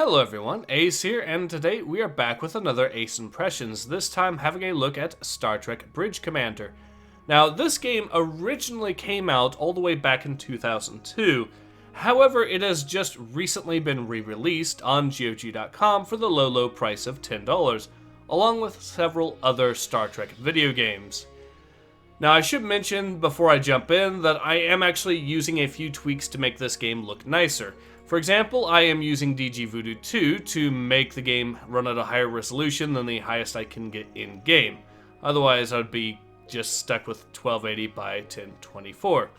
Hello everyone, Ace here, and today we are back with another Ace Impressions, this time having a look at Star Trek Bridge Commander. Now, this game originally came out all the way back in 2002, however it has just recently been re-released on GOG.com for the low price of $10, along with several other Star Trek video games. Now, I should mention before I jump in that I am actually using a few tweaks to make this game look nicer. For example, I am using DG Voodoo 2 to make the game run at a higher resolution than the highest I can get in-game. Otherwise, I'd be just stuck with 1280 by 1024.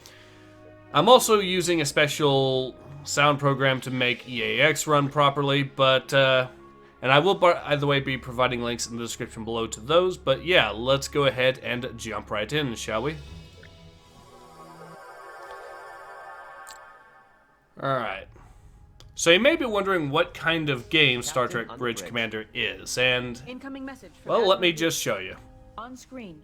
I'm also using a special sound program to make EAX run properly, but, and I will, by the way, be providing links in the description below to those, but yeah, let's go ahead and jump right in, shall we? Alright. So you may be wondering what kind of game Star Trek Bridge Commander is, and, incoming message from well, let me just show you. on screen.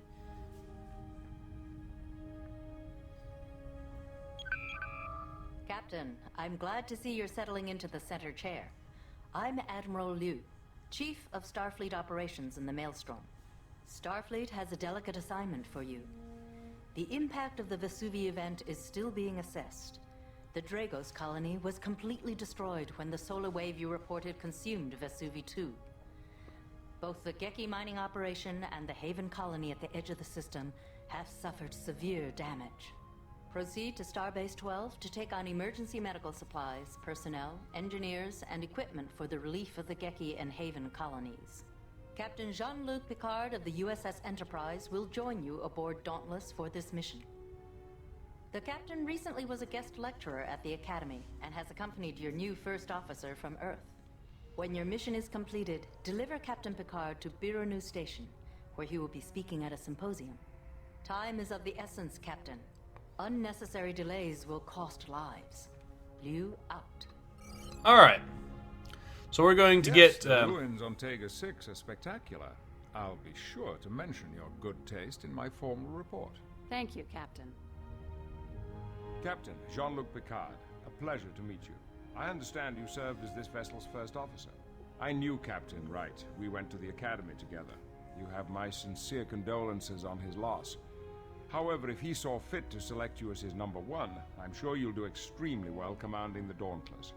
Captain, I'm glad to see you're settling into the center chair. I'm Admiral Liu, Chief of Starfleet Operations in the Maelstrom. Starfleet has a delicate assignment for you. The impact of the Vesuvi event is still being assessed. The Dragos colony was completely destroyed when the solar wave you reported consumed Vesuvi 2. Both the Geki mining operation and the Haven colony at the edge of the system have suffered severe damage. Proceed to Starbase 12 to take on emergency medical supplies, personnel, engineers, and equipment for the relief of the Geki and Haven colonies. Captain Jean-Luc Picard of the USS Enterprise will join you aboard Dauntless for this mission. The captain recently was a guest lecturer at the Academy and has accompanied your new first officer from Earth. When your mission is completed, deliver Captain Picard to Birunu Station, where he will be speaking at a symposium. Time is of the essence, Captain. Unnecessary delays will cost lives. Liu out. Alright. So we're going to get... The ruins on Tega 6 are spectacular. I'll be sure to mention your good taste in my formal report. Thank you, Captain. Captain Jean-Luc Picard, a pleasure to meet you. I understand you served as this vessel's first officer. I knew Captain Wright. We went to the Academy together. You have my sincere condolences on his loss. However, if he saw fit to select you as his number one, I'm sure you'll do extremely well commanding the Dauntless.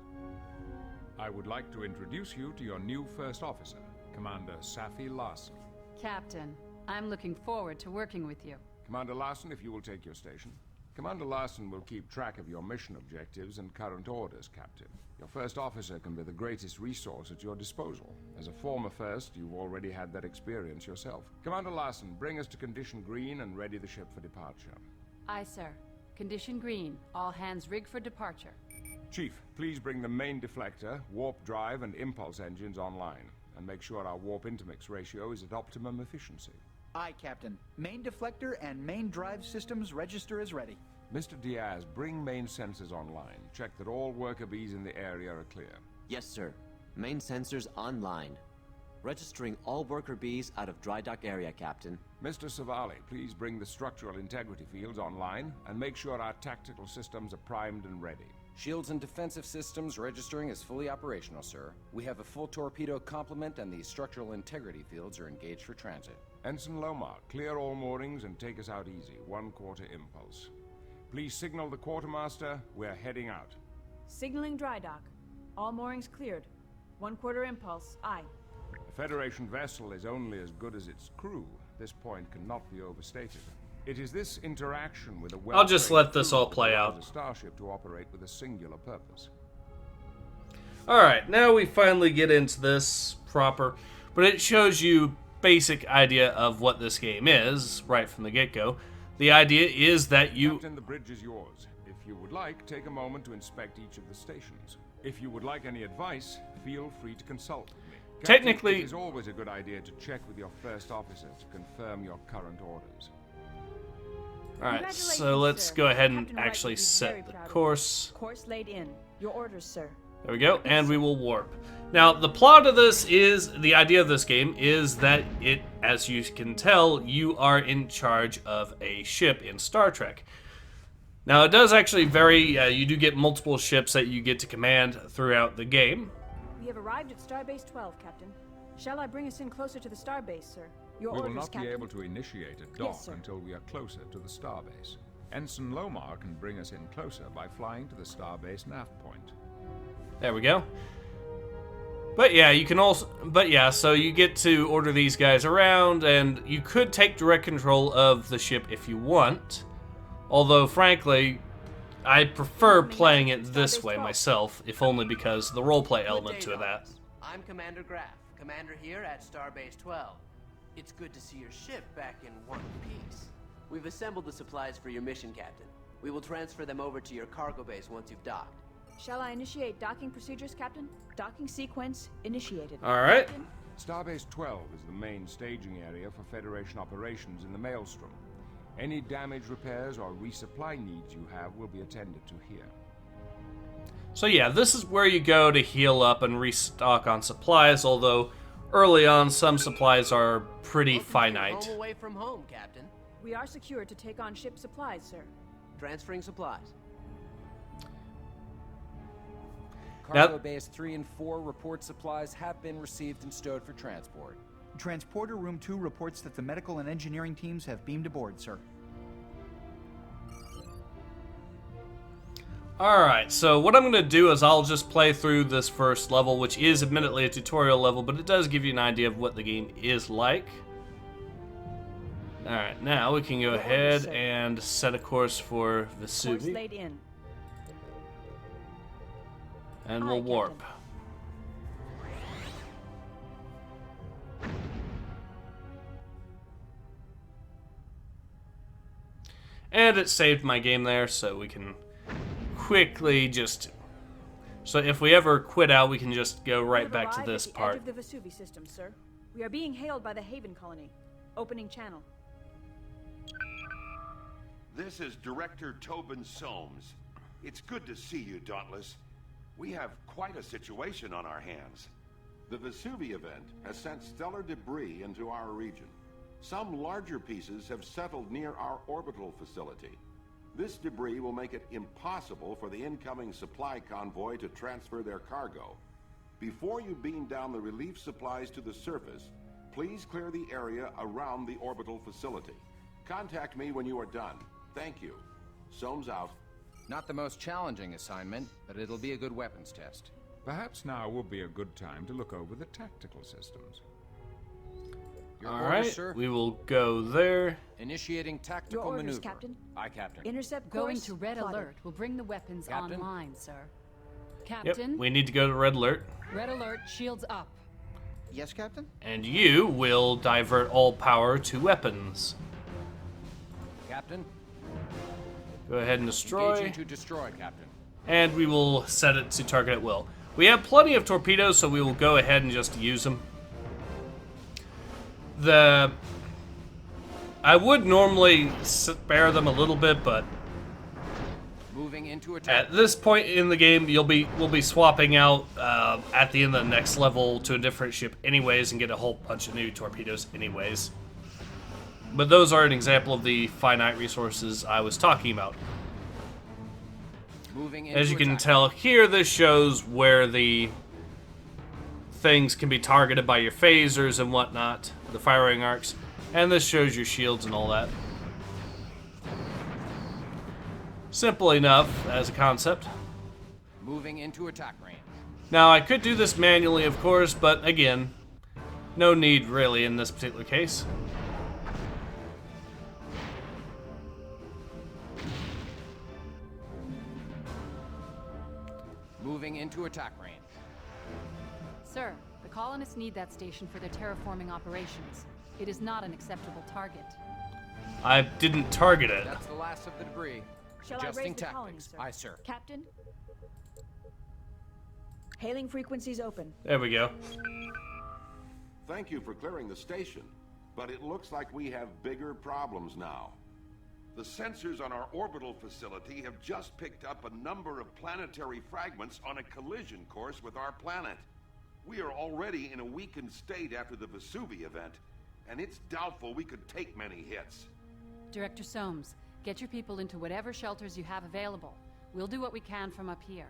I would like to introduce you to your new first officer, Commander Safi Larson. Captain, I'm looking forward to working with you. Commander Larson, if you will take your station. Commander Larson will keep track of your mission objectives and current orders, Captain. Your first officer can be the greatest resource at your disposal. As a former first, you've already had that experience yourself. Commander Larson, bring us to Condition Green and ready the ship for departure. Aye, sir. Condition green. All hands rigged for departure. Chief, please bring the main deflector, warp drive, and impulse engines online, and make sure our warp intermix ratio is at optimum efficiency. Aye, Captain. Main deflector and main drive systems register is ready. Mr. Diaz, bring main sensors online. Check that all worker bees in the area are clear. Yes, sir. Main sensors online. Registering all worker bees out of dry dock area, Captain. Mr. Savali, please bring the structural integrity fields online and make sure our tactical systems are primed and ready. Shields and defensive systems registering is fully operational, sir. We have a full torpedo complement and the structural integrity fields are engaged for transit. Ensign Lomar, clear all moorings and take us out easy. 1/4 impulse. Please signal the quartermaster. We're heading out. Signaling dry dock. All moorings cleared. 1/4 impulse. Aye. A Federation vessel is only as good as its crew. This point cannot be overstated. It is this interaction with a well I'll just let this all play out. A starship to operate with a singular purpose. Alright, now we finally get into this proper, but it shows you basic idea of what this game is, right from the get-go. The idea is that you... Captain, the bridge is yours. If you would like, take a moment to inspect each of the stations. If you would like any advice, feel free to consult with me. Captain, Technically... it is always a good idea to check with your first officer to confirm your current orders. Alright, so let's go ahead and actually set the course. Course laid in. Your orders, sir. There we go, and we will warp. Now, the plot of this is, the idea of this game is that it, as you can tell, you are in charge of a ship in Star Trek. Now, it does actually vary. You do get multiple ships that you get to command throughout the game. We have arrived at Starbase 12, Captain. Shall I bring us in closer to the starbase, sir? Your We will orders, not be Captain. able to initiate a dock sir. until we are closer to the starbase. Ensign Lomar can bring us in closer by flying to the starbase nav point. There we go. But yeah, you can also... But yeah, so you get to order these guys around, and you could take direct control of the ship if you want. Although, frankly, I prefer playing it this way myself, if only because the roleplay element to that. I'm Commander Graff, commander here at Starbase 12. It's good to see your ship back in one piece. We've assembled the supplies for your mission, Captain. We will transfer them over to your cargo base once you've docked. Shall I initiate docking procedures, Captain? Docking sequence initiated. Alright. Captain? Starbase 12 is the main staging area for Federation operations in the Maelstrom. Any damage, repairs, or resupply needs you have will be attended to here. So yeah, this is where you go to heal up and restock on supplies, although early on some supplies are pretty Welcome to your finite. home away from home, Captain. We are secured to take on ship supplies, sir. Transferring supplies. Cargo Base 3 and 4 report supplies have been received and stowed for transport. Transporter Room 2 reports that the medical and engineering teams have beamed aboard, sir. Alright, so what I'm going to do is I'll just play through this first level, which is admittedly a tutorial level, but it does give you an idea of what the game is like. Alright, now we can go ahead and set a course for Course Vesuvi, laid in. and Aye, we'll warp. Captain. And it saved my game there, so we can quickly just... So if we ever quit out, we can just go right We have back to arrived this at the part. edge of the Vesuvi system, sir. We are being hailed by the Haven colony. Opening channel. This is Director Tobin Soames. It's good to see you, Dauntless. We have quite a situation on our hands. The Vesuvi event has sent stellar debris into our region. Some larger pieces have settled near our orbital facility. This debris will make it impossible for the incoming supply convoy to transfer their cargo. Before you beam down the relief supplies to the surface, please clear the area around the orbital facility. Contact me when you are done. Thank you. Soames out. Not the most challenging assignment, but it'll be a good weapons test. Perhaps now would be a good time to look over the tactical systems. Your orders, Alright, sir. we will go there. Initiating tactical Your orders, maneuver. Captain. Aye, Captain. Intercept Going course to red plotted. alert will bring the weapons Captain? online, sir. Yep, Captain, we need to go to red alert. red alert, shields up. Yes, Captain? And you will divert all power to weapons. Captain, Go ahead and destroy. engaging to destroy, Captain. And we will set it to target at will. We have plenty of torpedoes, so we will go ahead and just use them. I would normally spare them a little bit, but Moving into attack. at this point in the game, we'll be swapping out at the end of the next level to a different ship anyways and get a whole bunch of new torpedoes anyways. But those are an example of the finite resources I was talking about. Moving into As you can attack. tell here, this shows where the things can be targeted by your phasers and whatnot, the firing arcs, and this shows your shields and all that. Simple enough as a concept. Moving into attack range. Now, I could do this manually, of course, but again, no need really in this particular case. Moving into attack range. Sir, the colonists need that station for their terraforming operations. It is not an acceptable target. I didn't target it. That's the last of the debris. Shall I Adjusting raise the colony, tactics. sir? Aye, sir. Captain? Hailing frequencies open. There we go. Thank you for clearing the station, but it looks like we have bigger problems now. The sensors on our orbital facility have just picked up a number of planetary fragments on a collision course with our planet. We are already in a weakened state after the Vesuvi event, and it's doubtful we could take many hits. Director Soames, get your people into whatever shelters you have available. We'll do what we can from up here.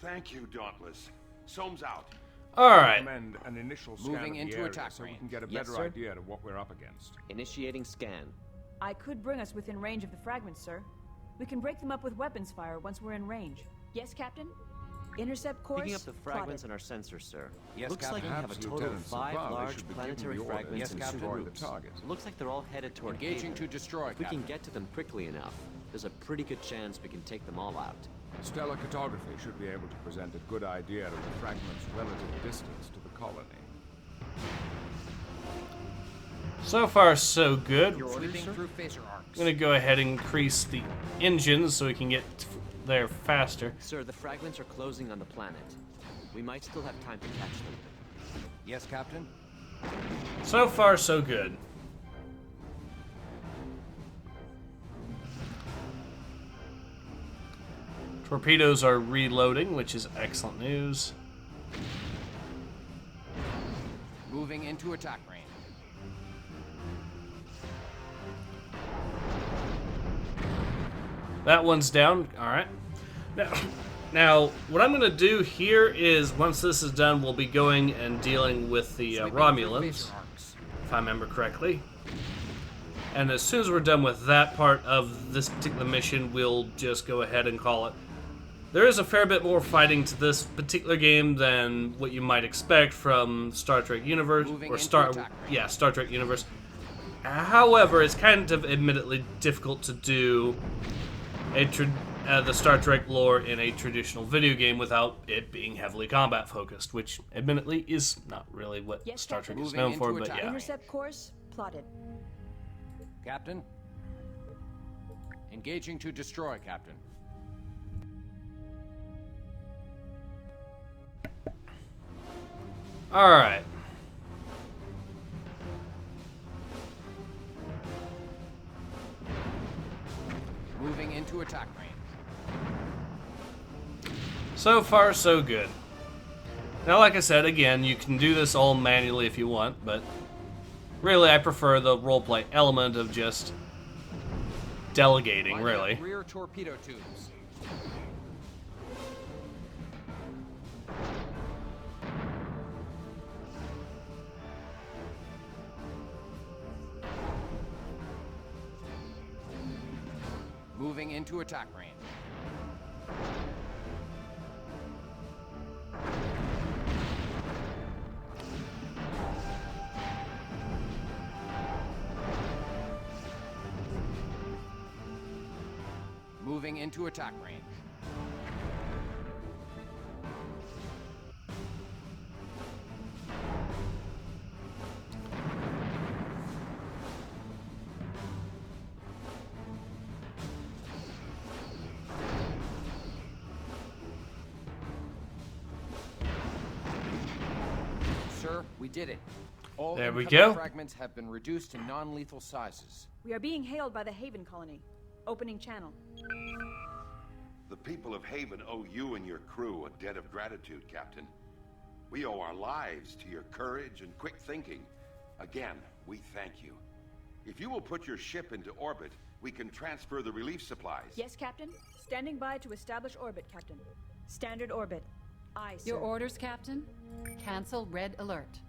Thank you, Dauntless. Soames out. All right. Recommend an initial scan Moving of the into area attack so we range. can get a Yes, better sir. idea of what we're up against. Initiating scan. I could bring us within range of the fragments, sir. We can break them up with weapons fire once we're in range. Yes, Captain? Intercept course Picking up the fragments plotted. in our sensors, sir. Yes, Looks like Captain. we have a Perhaps total of Lieutenant 5 Sabal large should be planetary given the orders fragments to in Captain. two destroy the groups. target. Looks like they're all headed toward Engaging Haven. to destroy, If we Captain. can get to them quickly enough, there's a pretty good chance we can take them all out. Stellar cartography should be able to present a good idea of the fragment's relative distance to the colony. So far, so good. Sweeping through phaser arcs. I'm gonna go ahead and increase the engines so we can get there faster. Sir, the fragments are closing on the planet. We might still have time to catch them. Yes, Captain. So far, so good. Torpedoes are reloading, which is excellent news. Moving into attack range. That one's down. All right. Now, what I'm going to do here is, once this is done, we'll be going and dealing with the Sweeping Romulans, through phaser arcs. if I remember correctly. And as soon as we're done with that part of this particular mission, we'll just go ahead and call it. There is a fair bit more fighting to this particular game than what you might expect from Star Trek Universe Moving or into Star Trek Universe. However, it's kind of admittedly difficult to do the Star Trek lore in a traditional video game without it being heavily combat focused, which admittedly is not really what Yes, Star Trek Captain. is Moving known for, into but attack. yeah. Intercept course plotted. Captain. Engaging to destroy, Captain. All right. Moving into attack range. So far, so good. Now, like I said, again, you can do this all manually if you want, but really I prefer the roleplay element of just delegating, Lining really. up rear torpedo tubes. Moving into attack range. Moving into attack range. Sir, we did it. All There we incoming go. fragments have been reduced to non-lethal sizes. We are being hailed by the Haven colony. Opening channel. The people of Haven owe you and your crew a debt of gratitude, Captain. We owe our lives to your courage and quick thinking. Again, we thank you. If you will put your ship into orbit, we can transfer the relief supplies. Yes, Captain. Standing by to establish orbit, Captain. Standard orbit. Aye, sir. Your orders, Captain? Cancel red alert.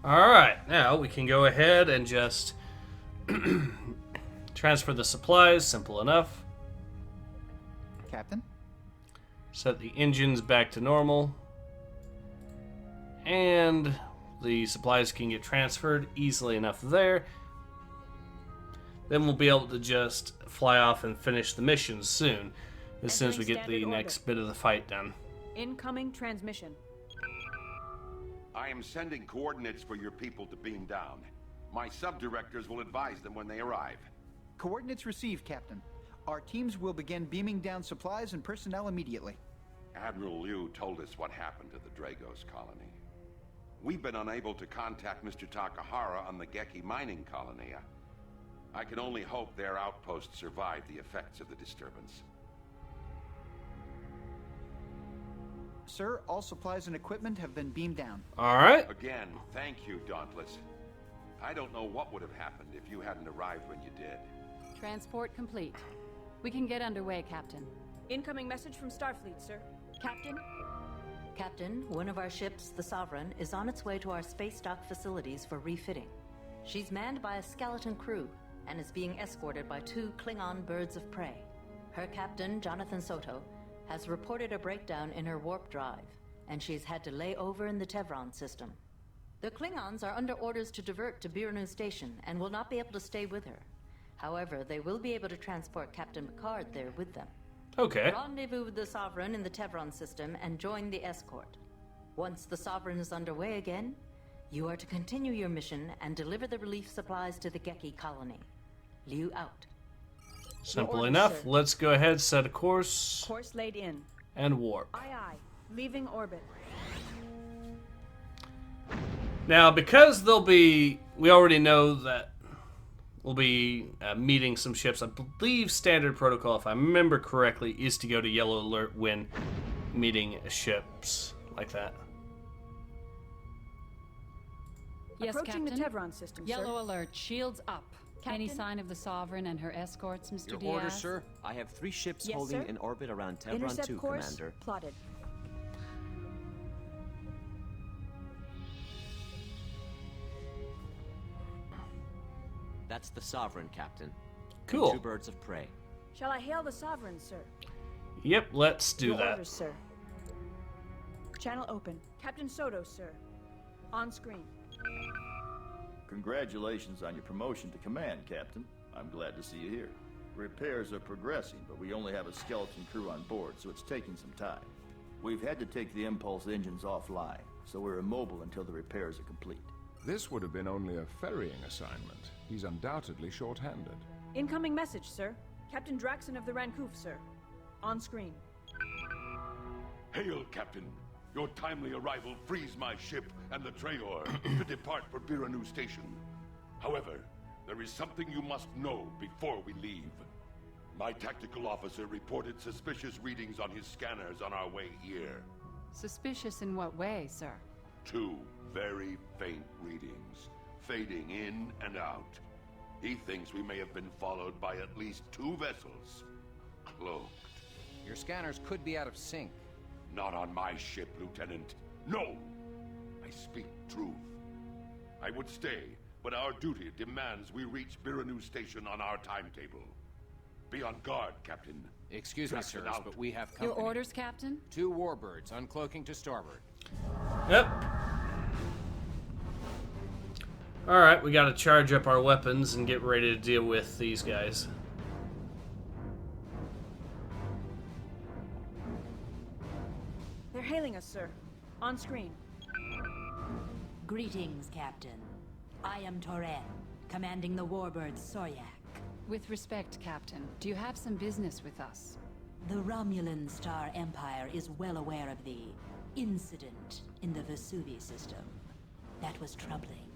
All right, now we can go ahead and just transfer the supplies. Simple enough. Captain? Set the engines back to normal. And the supplies can get transferred easily enough there. Then we'll be able to just fly off and finish the missions soon, as soon as we get the Entering next standard bit of the fight done. Incoming transmission. I am sending coordinates for your people to beam down. My sub-directors will advise them when they arrive. Coordinates received, Captain. Our teams will begin beaming down supplies and personnel immediately. Admiral Liu told us what happened to the Dragos colony. We've been unable to contact Mr. Takahara on the Geki mining colony. I can only hope their outpost survived the effects of the disturbance. Sir, all supplies and equipment have been beamed down. All right. Again, thank you, Dauntless. I don't know what would have happened if you hadn't arrived when you did. Transport complete. We can get underway, Captain. Incoming message from Starfleet, sir. Captain, Captain, one of our ships, the Sovereign, is on its way to our space dock facilities for refitting. She's manned by a skeleton crew and is being escorted by 2 Klingon birds of prey. Her captain, Jonathan Soto, has reported a breakdown in her warp drive, and she's had to lay over in the Tevron system. The Klingons are under orders to divert to Birnu Station and will not be able to stay with her. However, they will be able to transport Captain Picard there with them. Okay. Rendezvous with the Sovereign in the Tevron system and join the escort. Once the Sovereign is underway again, you are to continue your mission and deliver the relief supplies to the Geki colony. Liu out. Simple orders, enough. sir. Let's go ahead, set a course, Course laid in. and warp. Aye, aye. Leaving orbit. Now, because we already know that we'll be meeting some ships. I believe standard protocol, if I remember correctly, is to go to yellow alert when meeting ships like that. Yes, Approaching Captain. the Tevron system, Yellow sir. alert. Shields up. Any Captain? sign of the Sovereign and her escorts, Mr. Your Diaz? orders, sir? I have 3 ships Yes, holding sir. in orbit around Tevron Intercept 2, course Commander. plotted. That's the Sovereign, Captain. And Cool. 2 birds of prey. Shall I hail the Sovereign, sir? Yep, let's do Your that. orders, sir. Channel open. Captain Soto, sir. On screen. Congratulations on your promotion to command, Captain. I'm glad to see you here. Repairs are progressing, but we only have a skeleton crew on board, so it's taking some time. We've had to take the impulse engines offline, so we're immobile until the repairs are complete. This would have been only a ferrying assignment. He's undoubtedly short-handed. Incoming message, sir. Captain Draxon of the Rancouf, sir. On screen. Hail, Captain. Your timely arrival frees my ship and the Traor to depart for Biranu Station. However, there is something you must know before we leave. My tactical officer reported suspicious readings on his scanners on our way here. Suspicious in what way, sir? 2 very faint readings, fading in and out. He thinks we may have been followed by at least 2 vessels, cloaked. Your scanners could be out of sync. Not on my ship, Lieutenant. No! I speak truth. I would stay, but our duty demands we reach Biranu Station on our timetable. Be on guard, Captain. Excuse me, Drax sirs, it out. but we have company. Your orders, Captain? 2 warbirds uncloaking to starboard. Yep. Alright, we gotta charge up our weapons and get ready to deal with these guys. They're hailing us, sir. On screen. Greetings, Captain. I am Torren, commanding the warbird Soryak. With respect, Captain, do you have some business with us? The Romulan Star Empire is well aware of the incident in the Vesuvi system. That was troubling.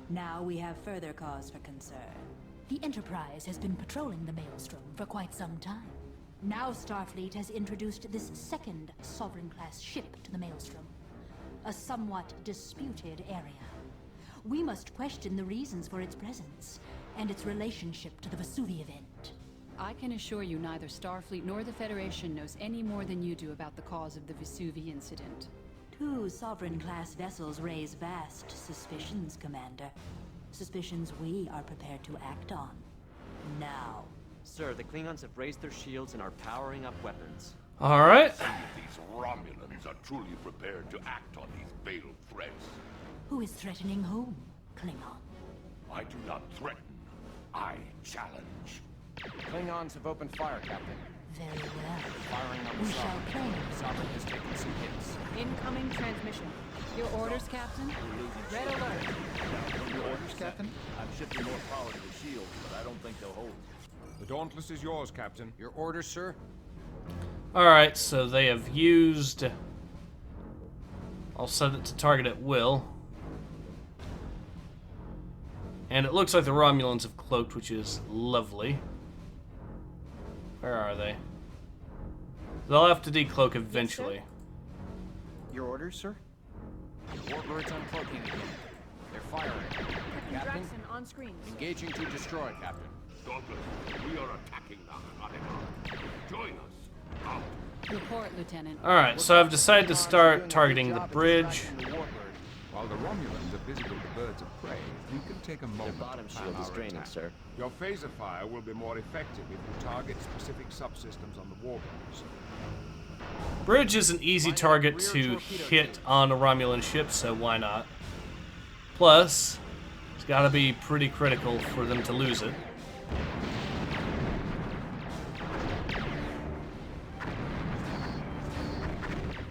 Now we have further cause for concern. The Enterprise has been patrolling the Maelstrom for quite some time. Now Starfleet has introduced this second Sovereign-class ship to the Maelstrom. A somewhat disputed area. We must question the reasons for its presence, and its relationship to the Vesuvi event. I can assure you neither Starfleet nor the Federation knows any more than you do about the cause of the Vesuvi incident. 2 Sovereign-class vessels raise vast suspicions, Commander. Suspicions we are prepared to act on. Now. Sir, the Klingons have raised their shields and are powering up weapons. Alright. See if these Romulans are truly prepared to act on these veiled threats. Who is threatening whom, Klingon? I do not threaten. I challenge. Klingons have opened fire, Captain. Very well. Firing on We the shall Sovereign. claim. The Sovereign has taken some hits. Incoming transmission. Your orders, Captain? Red alert. Your orders, Captain? I'm shifting more power to the shields, but I don't think they'll hold. The Dauntless is yours, Captain. Your orders, sir? Alright, so they have used... I'll set it to target at will. And it looks like the Romulans have cloaked, which is lovely. Where are they? They'll have to decloak eventually. Your orders, sir? Warbirds uncloaking again. They're firing. Captain Captain, Draxon on screen. sir. engaging to destroy, Captain. Dauntless, we are attacking now, not in arms. Join us. Report, Lieutenant. Alright, so I've decided to start targeting the bridge. While the Romulans are busy with the birds of prey, you can take a moment Their bottom to plan shield is our draining, attack. sir. Your phaser fire will be more effective if you target specific subsystems on the warbirds. Bridge is an easy target to hit on a Romulan ship, so why not? Plus, it's gotta be pretty critical for them to lose it.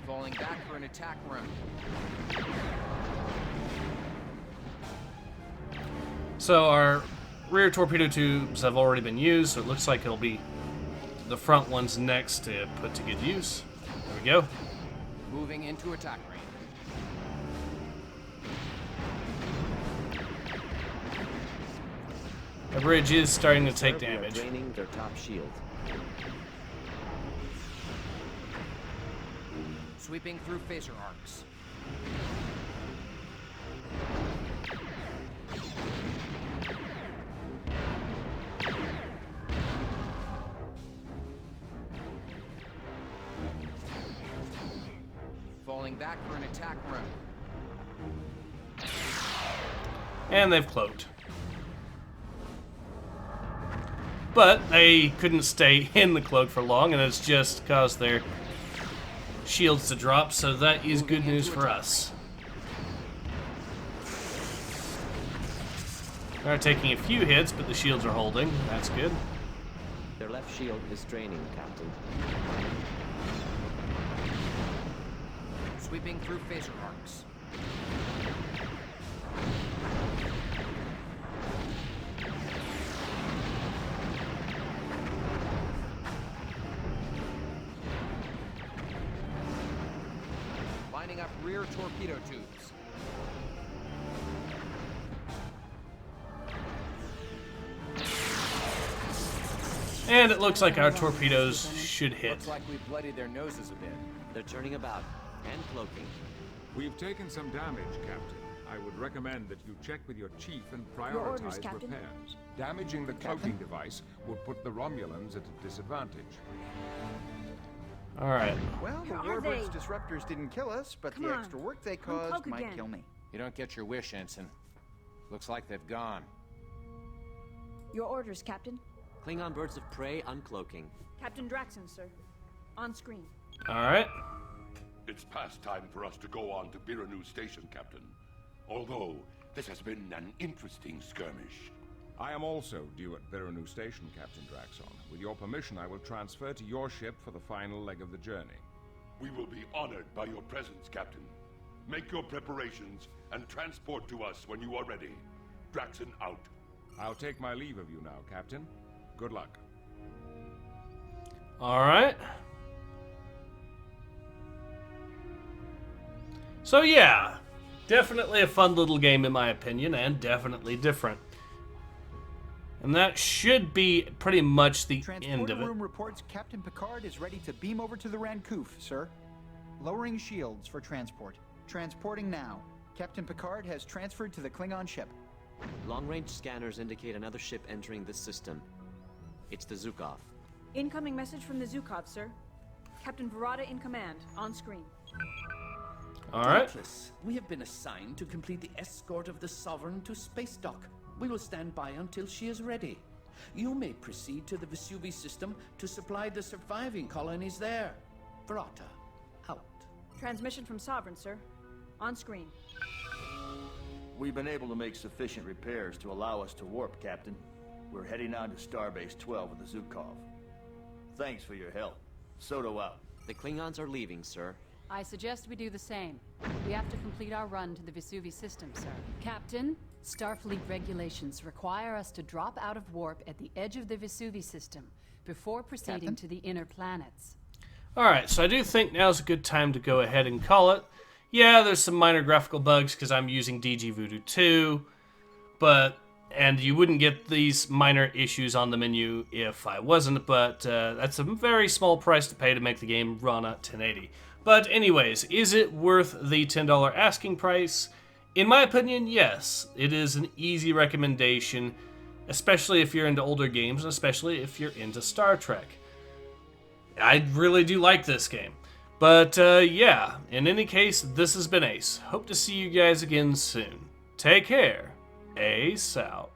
Falling back for an attack run. So our rear torpedo tubes have already been used, so it looks like it'll be the front ones next to put to good use. There we go. Moving into attack range. The bridge is starting to take Sir, we are damage. draining their top shield. Sweeping through phaser arcs. Falling back for an attack run. And they've cloaked. But they couldn't stay in the cloak for long, and it's just caused their shields to drop, so that is good news for us. They're taking a few hits, but the shields are holding. That's good. Their left shield is draining, Captain. Sweeping through phaser arcs. Lining up rear torpedo tubes. And it looks like our torpedoes should hit. Looks like we bloodied their noses a bit. They're turning about and cloaking. We've taken some damage, Captain. I would recommend that you check with your chief and Your orders, prioritize Captain. repairs. Damaging the cloaking device would put the Romulans at a disadvantage. Alright. Well, the Where are Warbirds they? disruptors didn't kill us, but Come the on. extra work they Uncloak caused might again. kill me. You don't get your wish, Ensign. Looks like they've gone. Your orders, Captain. Klingon birds of prey uncloaking. Captain Draxon, sir. On screen. Alright. It's past time for us to go on to Biranu Station, Captain. Although, this has been an interesting skirmish. I am also due at Biranu Station, Captain Draxon. With your permission, I will transfer to your ship for the final leg of the journey. We will be honored by your presence, Captain. Make your preparations and transport to us when you are ready. Draxon out. I'll take my leave of you now, Captain. Good luck. Alright. So yeah, definitely a fun little game in my opinion, and definitely different. And that should be pretty much the end Transporter of it. room reports Captain Picard is ready to beam over to the Rancouf, sir. Lowering shields for transport. Transporting now. Captain Picard has transferred to the Klingon ship. Long-range scanners indicate another ship entering this system. It's the Zukov. Incoming message from the Zukov, sir. Captain Verada in command. On screen. Alright. Doubtless, we have been assigned to complete the escort of the Sovereign to space dock. We will stand by until she is ready. You may proceed to the Vesuvi system to supply the surviving colonies there. Verata, out. Transmission from Sovereign, sir. On screen. We've been able to make sufficient repairs to allow us to warp, Captain. We're heading on to Starbase 12 with the Zukov. Thanks for your help. Soto out. The Klingons are leaving, sir. I suggest we do the same. We have to complete our run to the Vesuvi system, sir. Captain, Starfleet regulations require us to drop out of warp at the edge of the Vesuvi system before proceeding Captain? to the inner planets. Alright, so I do think now's a good time to go ahead and call it. Yeah, there's some minor graphical bugs because I'm using DG Voodoo 2, and you wouldn't get these minor issues on the menu if I wasn't, but that's a very small price to pay to make the game run at 1080. But anyways, is it worth the $10 asking price? In my opinion, yes. It is an easy recommendation, especially if you're into older games, and especially if you're into Star Trek. I really do like this game. But yeah, in any case, this has been Ace. Hope to see you guys again soon. Take care. Ace out.